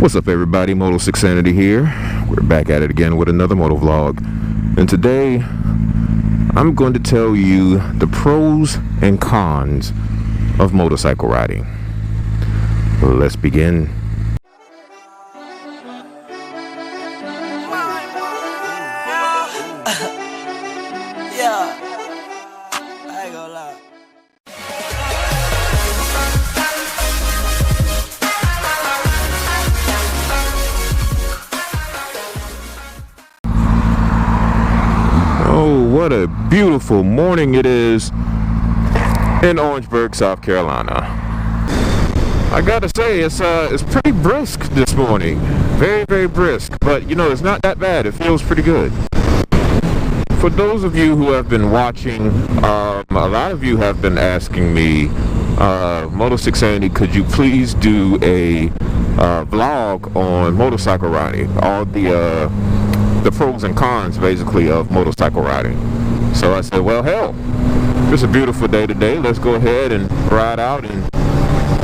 What's up, everybody? Moto6Sanity here. We're back at it again with another moto vlog, and today I'm going to tell you the pros and cons of motorcycle riding. Let's begin. Oh, what a beautiful morning it is in Orangeburg, South Carolina. I gotta say, it's pretty brisk this morning. Very, very brisk. But, you know, it's not that bad. It feels pretty good. For those of you who have been watching, a lot of you have been asking me, Moto6Sanity, could you please do a vlog on motorcycle riding? All the pros and cons, basically, of motorcycle riding. So I said, well, hell, it's a beautiful day today. Let's go ahead and ride out and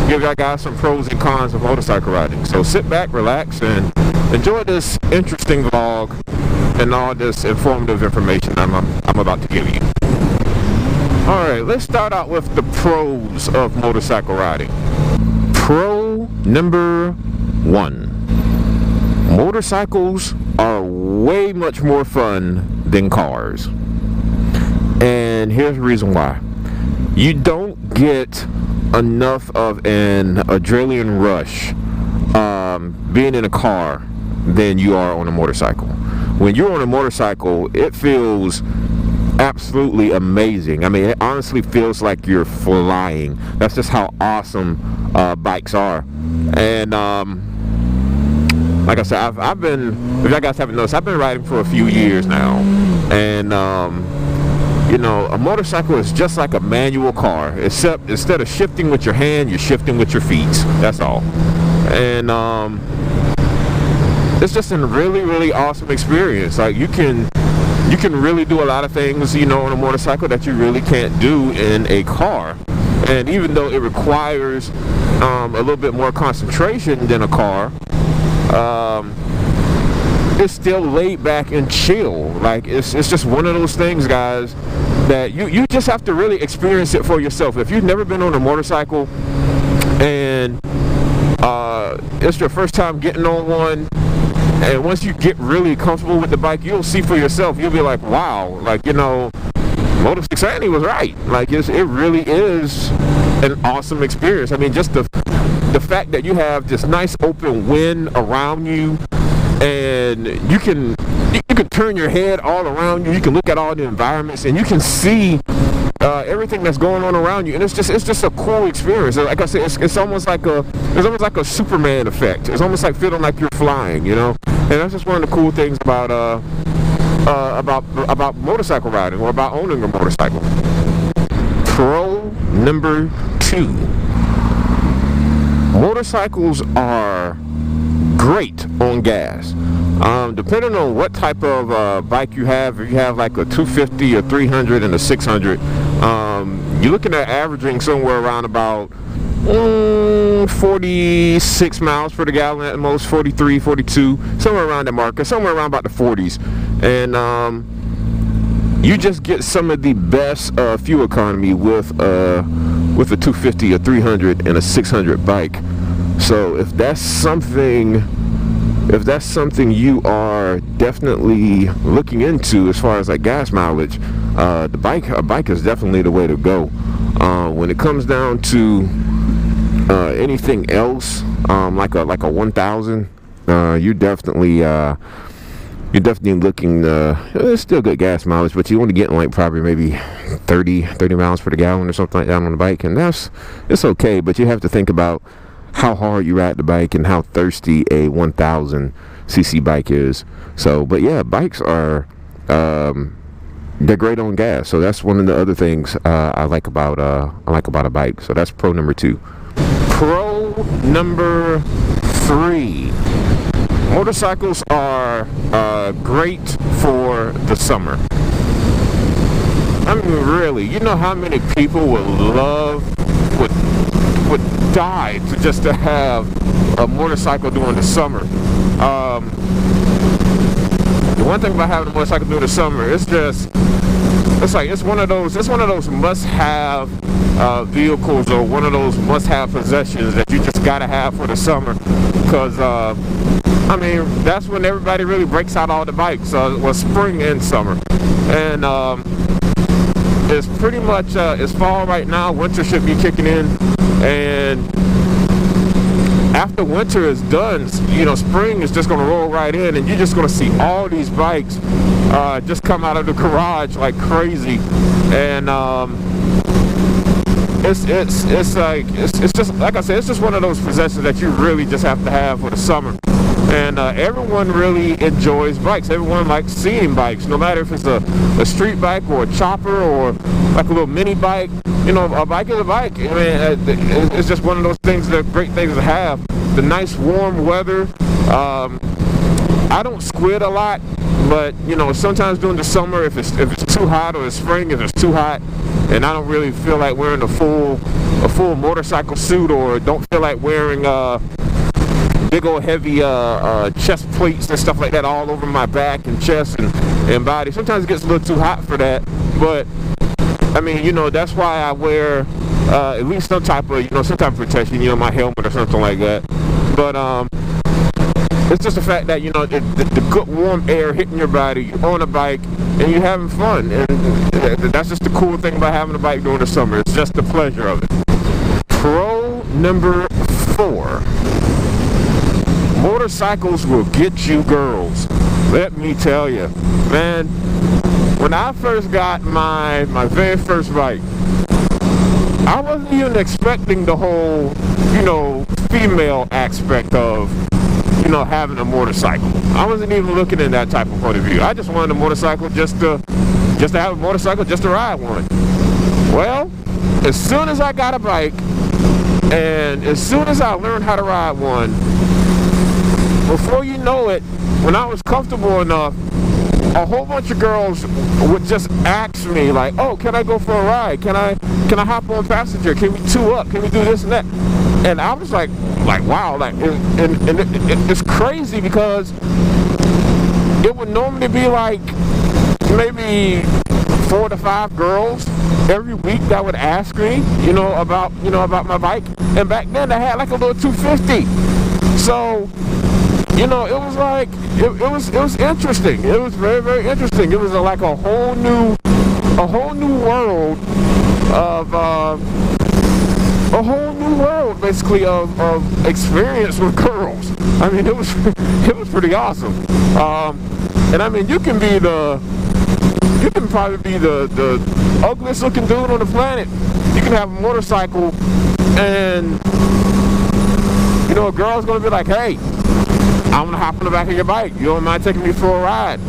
give y'all guys some pros and cons of motorcycle riding. So sit back, relax, and enjoy this interesting vlog and all this informative information I'm about to give you. Alright, let's start out with the pros of motorcycle riding. Pro number 1. Motorcycles are way much more fun than cars. And here's the reason why. You don't get enough of an adrenaline rush being in a car than you are on a motorcycle. When you're on a motorcycle, it feels absolutely amazing. I mean, it honestly feels like you're flying. That's just how awesome bikes are. And like I said, I've been, if you guys haven't noticed, I've been riding for a few years now. And, you know, a motorcycle is just like a manual car, except instead of shifting with your hand, you're shifting with your feet. That's all. And it's just a really, really awesome experience. Like, you can really do a lot of things, you know, on a motorcycle that you really can't do in a car. And even though it requires a little bit more concentration than a car, it's still laid back and chill. Like, it's just one of those things, guys, that you just have to really experience it for yourself. If you've never been on a motorcycle and it's your first time getting on one, and once you get really comfortable with the bike, you'll see for yourself. You'll be like, wow, like, you know, Moto6Sanity was right. Like, it really is an awesome experience. I mean, just the fact that you have this nice open wind around you, and you can turn your head all around you. You can look at all the environments, and you can see everything that's going on around you. And it's just a cool experience. Like I said, it's almost like a Superman effect. It's almost like feeling like you're flying, you know. And that's just one of the cool things about motorcycle riding, or about owning a motorcycle. Pro number 2. Motorcycles are great on gas. Depending on what type of bike you have, if you have like a 250, a 300, and a 600, you're looking at averaging somewhere around about 46 miles per gallon at most, 43, 42, somewhere around that marker, somewhere around about the 40s. And you just get some of the best fuel economy with a 250, a 300, and a 600 bike. So if that's something you are definitely looking into as far as like gas mileage, a bike is definitely the way to go. When it comes down to anything else, like a 1000, you're definitely looking, it's still good gas mileage, but you want to get like probably maybe 30 miles per gallon or something like that on the bike, and it's okay. But you have to think about how hard you ride the bike and how thirsty a 1000 cc bike is. So, but yeah, bikes are they're great on gas. So that's one of the other things I like about a bike. So that's pro number 2. Pro number 3. Motorcycles are great for the summer. I mean, really, you know how many people would love would die to have a motorcycle during the summer. The one thing about having a motorcycle during the summer, it's one of those must-have vehicles, or one of those must-have possessions that you just gotta have for the summer, because I mean, that's when everybody really breaks out all the bikes. Well, spring and summer, and it's pretty much it's fall right now. Winter should be kicking in, and after winter is done, you know, spring is just gonna roll right in, and you're just gonna see all these bikes just come out of the garage like crazy, and it's just like I said, it's just one of those possessions that you really just have to have for the summer. And everyone really enjoys bikes. Everyone likes seeing bikes, no matter if it's a street bike or a chopper or like a little mini bike. You know, a bike is a bike. I mean, it's just one of those things that are great things to have. The nice warm weather. I don't squid a lot, but you know, sometimes during the summer, if it's too hot, or the spring if it's too hot, and I don't really feel like wearing a full motorcycle suit, or don't feel like wearing big old heavy chest plates and stuff like that all over my back and chest and body. Sometimes it gets a little too hot for that, but I mean, you know, that's why I wear at least some type of protection, you know, my helmet or something like that. But it's just the fact that, you know, the good warm air hitting your body, you're on a bike, and you're having fun, and that's just the cool thing about having a bike during the summer. It's just the pleasure of it. Pro number 4. Motorcycles will get you girls. Let me tell you, man, when I first got my very first bike, I wasn't even expecting the whole, you know, female aspect of, you know, having a motorcycle. I wasn't even looking in that type of point of view. I just wanted a motorcycle just to have a motorcycle, just to ride one. Well, as soon as I got a bike, and as soon as I learned how to ride one, before you know it, when I was comfortable enough, a whole bunch of girls would just ask me like, "Oh, can I go for a ride? Can I hop on passenger? Can we two up? Can we do this and that?" And I was like wow, like, and it's crazy because it would normally be like maybe 4 to 5 girls every week that would ask me, about my bike. And back then I had like a little 250. So, it was like, it was interesting. It was very, very interesting. It was like a whole new world basically of experience with girls. I mean, it was pretty awesome. And I mean, you can probably be the ugliest looking dude on the planet. You can have a motorcycle and a girl's gonna be like, "Hey, I'm gonna hop on the back of your bike. You don't mind taking me for a ride?"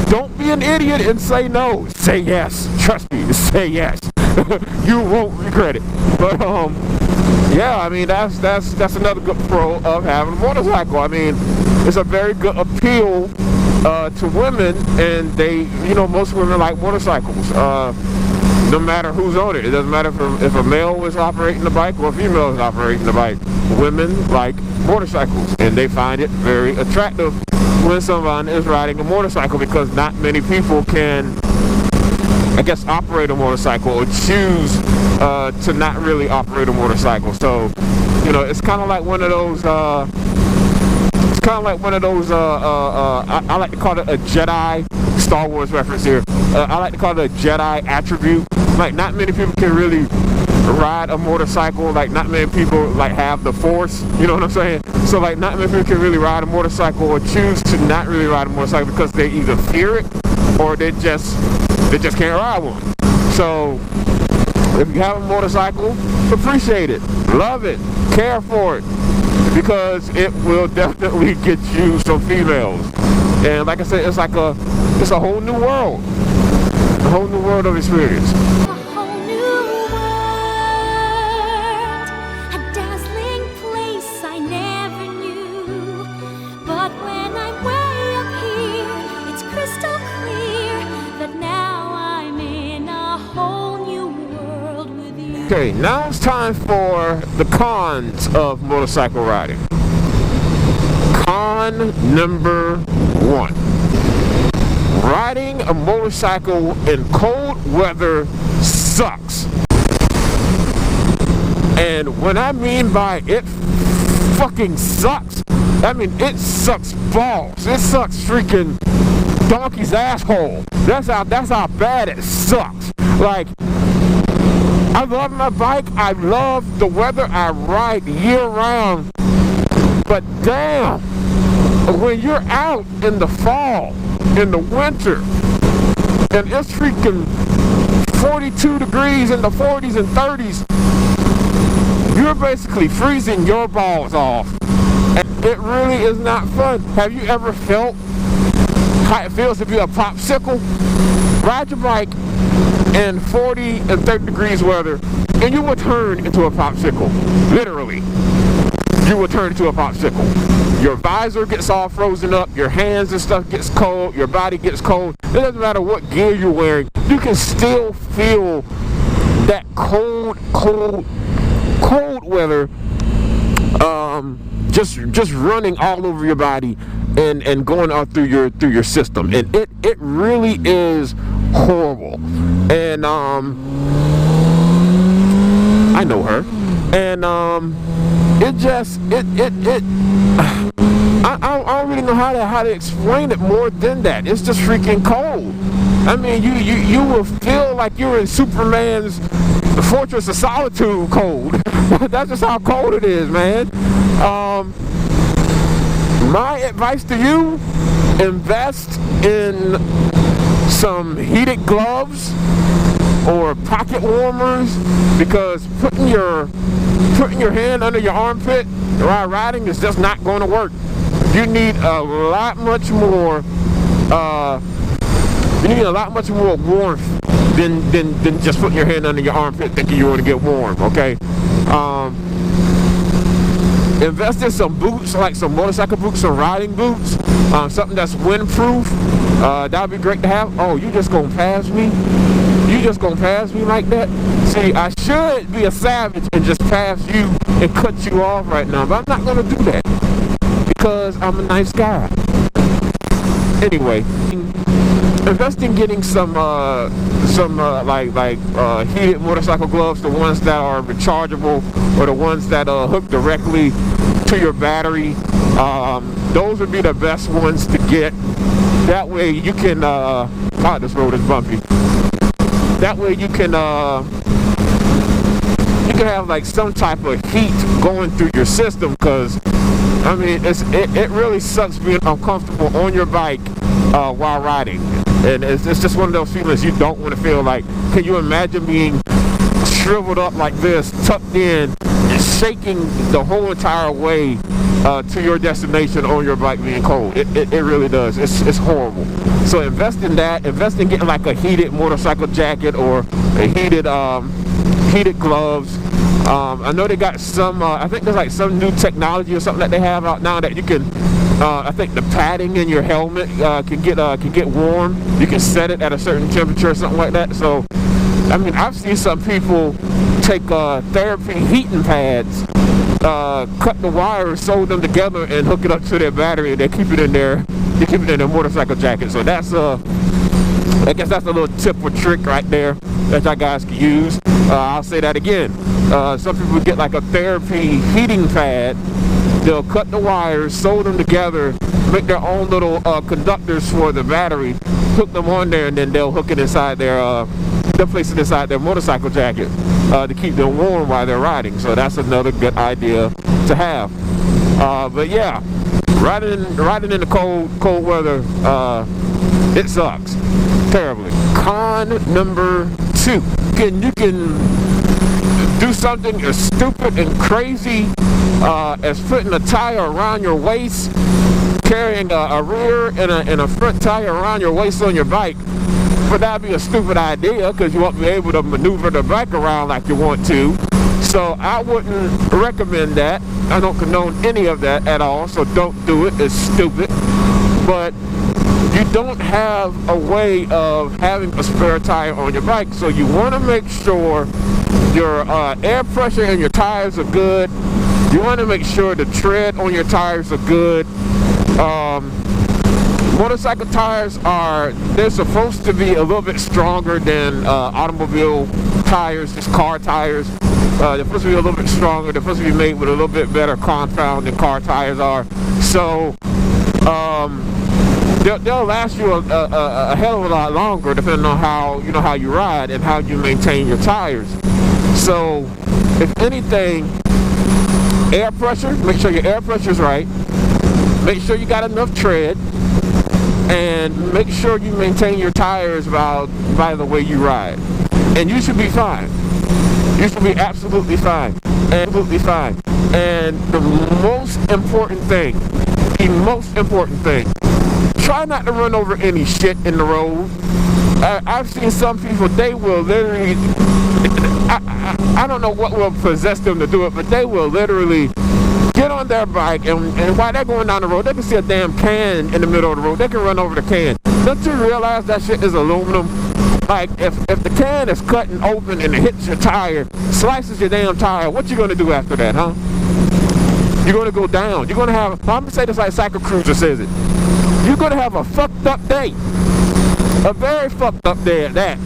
Don't be an idiot and say no. Say yes. Trust me, say yes. You won't regret it. But yeah, I mean, that's another good pro of having a motorcycle. I mean, it's a very good appeal to women, and most women like motorcycles. No matter who's on it. It doesn't matter if a male is operating the bike or a female is operating the bike. Women like motorcycles, and they find it very attractive when someone is riding a motorcycle, because not many people can, I guess, operate a motorcycle or choose to not really operate a motorcycle. So, it's kind of like one of those. I like to call it a Jedi, Star Wars reference here. I like to call it a Jedi attribute. Like, not many people can really ride a motorcycle. Like, not many people have the Force. You know what I'm saying? So, like, not many people can really ride a motorcycle or choose to not really ride a motorcycle because they either fear it or they just can't ride one. So, if you have a motorcycle, appreciate it, love it, care for it, because it will definitely get you some females. And like I said, it's a whole new world. A whole new world of experience. Okay, now it's time for the cons of motorcycle riding. Con number 1. Riding a motorcycle in cold weather sucks. And when I mean by it fucking sucks, I mean it sucks balls. It sucks freaking donkey's asshole. That's how bad it sucks. Like, I love my bike. I love the weather. I ride year round. But damn, when you're out in the fall, in the winter, and it's freaking 42 degrees in the 40s and 30s, you're basically freezing your balls off. And it really is not fun. Have you ever felt how it feels to be a popsicle? Ride your bike in 40 and 30 degrees weather, and you will turn into a popsicle. Literally. You will turn into a popsicle. Your visor gets all frozen up, your hands and stuff gets cold, your body gets cold. It doesn't matter what gear you're wearing, you can still feel that cold weather just running all over your body and going out through your system. And it really is horrible. And I know her. And I don't really know how to explain it more than that. It's just freaking cold. I mean, you will feel like you're in Superman's Fortress of Solitude cold. That's just how cold it is, man. My advice to you: invest in some heated gloves or pocket warmers, because putting your hand under your armpit while riding is just not going to work. You need a lot much more warmth than just putting your hand under your armpit thinking you want to get warm. Okay. Invest in some boots, like some motorcycle boots, some riding boots, something that's windproof. That would be great to have. Oh, you just gonna pass me? You just gonna pass me like that? See, I should be a savage and just pass you and cut you off right now, but I'm not gonna do that because I'm a nice guy. Anyway, invest in getting some heated motorcycle gloves, the ones that are rechargeable or the ones that hook directly to your battery. Those would be the best ones to get. That way you can God, this road is bumpy. That way you can have like some type of heat going through your system, because I mean it really sucks being uncomfortable on your bike while riding, and it's just one of those feelings you don't want to feel. Like, can you imagine being shriveled up like this, tucked in, and shaking the whole entire way to your destination on your bike being cold? It really does. It's horrible. So invest in that. Invest in getting like a heated motorcycle jacket or a heated gloves. I know they got some, I think there's like some new technology or something that they have out now that you can, I think the padding in your helmet can get warm. You can set it at a certain temperature or something like that. So, I mean, I've seen some people take therapy heating pads, cut the wires, sew them together, and hook it up to their battery, and they keep it in their motorcycle jacket. So that's I guess that's a little tip or trick right there that y'all guys can use. I'll say that again. Some people get like a therapy heating pad. They'll cut the wires, sew them together, make their own little conductors for the battery, hook them on there, and then they'll hook it inside they'll place it inside their motorcycle jacket to keep them warm while they're riding. So that's another good idea to have. But yeah, riding in the cold weather, it sucks terribly. Con number 2: you can do something as stupid and crazy as putting a tire around your waist, carrying a rear and a front tire around your waist on your bike. But that'd be a stupid idea, because you won't be able to maneuver the bike around like you want to. So I wouldn't recommend that. I don't condone any of that at all, so don't do it. It's stupid. But you don't have a way of having a spare tire on your bike. So you want to make sure your air pressure in your tires are good. You want to make sure the tread on your tires are good. Motorcycle tires they're supposed to be a little bit stronger than automobile tires, just car tires. They're supposed to be a little bit stronger. They're supposed to be made with a little bit better compound than car tires are. So they'll last you a hell of a lot longer, depending on how you ride and how you maintain your tires. So if anything, air pressure, make sure your air pressure is right. Make sure you got enough tread. And make sure you maintain your tires by the way you ride. And you should be fine. You should be absolutely fine. Absolutely fine. And the most important thing, try not to run over any shit in the road. I've seen some people, they will literally, I don't know what will possess them to do it, but they will literally get on their bike, and while they're going down the road, they can see a damn can in the middle of the road. They can run over the can. Don't you realize that shit is aluminum? Like, if the can is cutting open and it hits your tire, slices your damn tire, what you gonna do after that, huh? You're gonna go down. You're gonna have, I'm gonna say this like Cycle Cruiser says it. You're gonna have a fucked up day. A very fucked up day at that.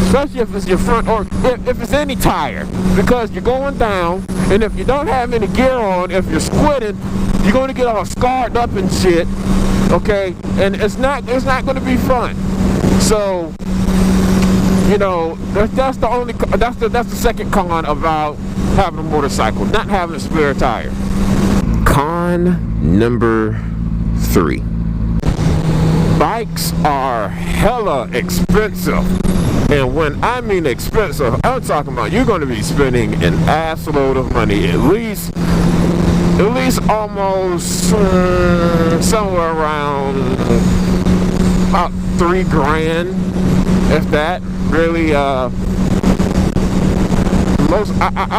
Especially if it's your front or if it's any tire, because you're going down, and if you don't have any gear on, if you're squitting, you're going to get all scarred up and shit. Okay, and it's not going to be fun. So, you know, that's the second con about having a motorcycle, not having a spare tire. Con number 3. Bikes are hella expensive. And when I mean expensive, I'm talking about you're going to be spending an assload of money, at least almost somewhere around about $3,000, if that. Really, I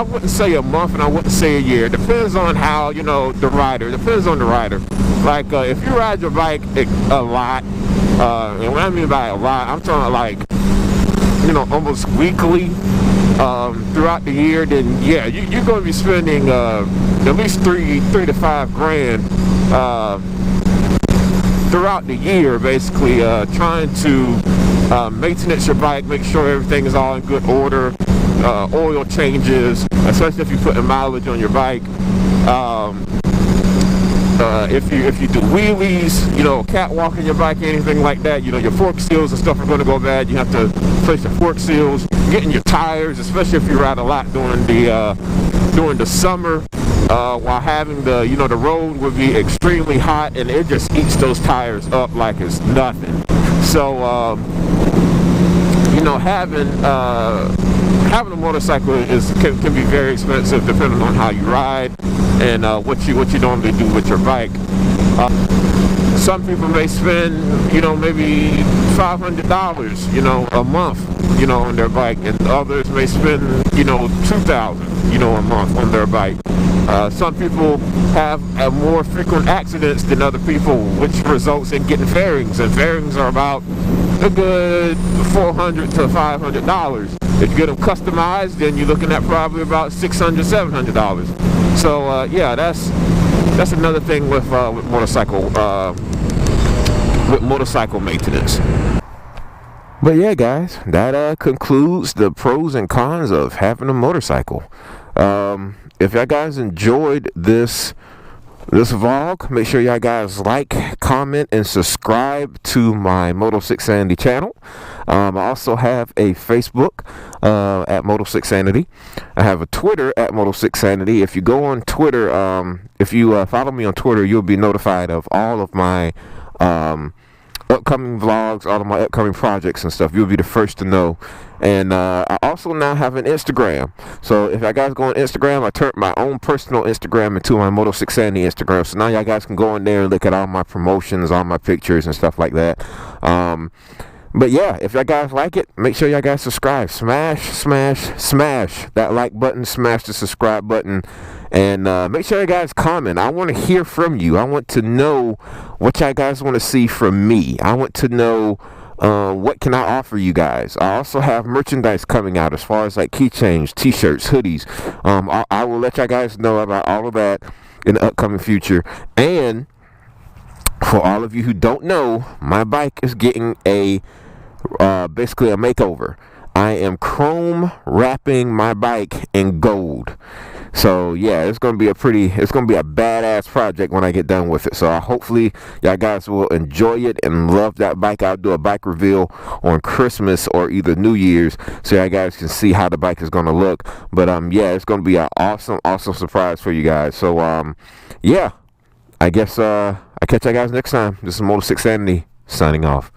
wouldn't say a month, and I wouldn't say a year. Depends on how, the rider. Depends on the rider. Like, if you ride your bike a lot, and what I mean by a lot, I'm talking like, almost weekly throughout the year, then yeah, you're going to be spending at least $3,000 to $5,000 throughout the year, basically trying to maintenance your bike, make sure everything is all in good order, oil changes, especially if you're putting mileage on your bike. If you do wheelies, catwalking your bike, anything like that, your fork seals and stuff are going to go bad. You have to replace your fork seals, getting your tires, especially if you ride a lot during the summer, while having the road would be extremely hot, and it just eats those tires up like it's nothing. So having a motorcycle can be very expensive, depending on how you ride and what you normally do with your bike. Some people may spend, maybe $500, a month, on their bike, and others may spend, $2,000, a month on their bike. Some people have more frequent accidents than other people, which results in getting fairings, and fairings are about a good $400 to $500. If you get them customized, then you're looking at probably about $600, $700. So yeah, that's another thing with motorcycle maintenance. But yeah, guys, that concludes the pros and cons of having a motorcycle. If y'all guys enjoyed this vlog, make sure y'all guys like, comment, and subscribe to my Moto6Sanity channel. I also have a Facebook at Moto6Sanity. I have a Twitter at Moto6Sanity. If you go on Twitter, if you follow me on Twitter, you'll be notified of all of my upcoming vlogs, all of my upcoming projects and stuff. You'll be the first to know. And I also now have an Instagram. So if y'all guys go on Instagram, I turned my own personal Instagram into my Moto6Sanity Instagram. So now y'all guys can go in there and look at all my promotions, all my pictures and stuff like that. But yeah, if y'all guys like it, make sure y'all guys subscribe. Smash that like button, smash the subscribe button, and make sure you guys comment. I want to hear from you. I want to know what y'all guys want to see from me. I want to know what can I offer you guys. I also have merchandise coming out as far as like keychains, t-shirts, hoodies. I will let y'all guys know about all of that in the upcoming future. And for all of you who don't know, my bike is getting basically a makeover. I am chrome wrapping my bike in gold. So yeah, it's gonna be a badass project when I get done with it. So hopefully y'all guys will enjoy it and love that bike. I'll do a bike reveal on Christmas or either New Year's, so y'all guys can see how the bike is gonna look. But yeah, it's gonna be an awesome surprise for you guys. So yeah, I guess I catch y'all guys next time. This is Motor 6 Sanity signing off.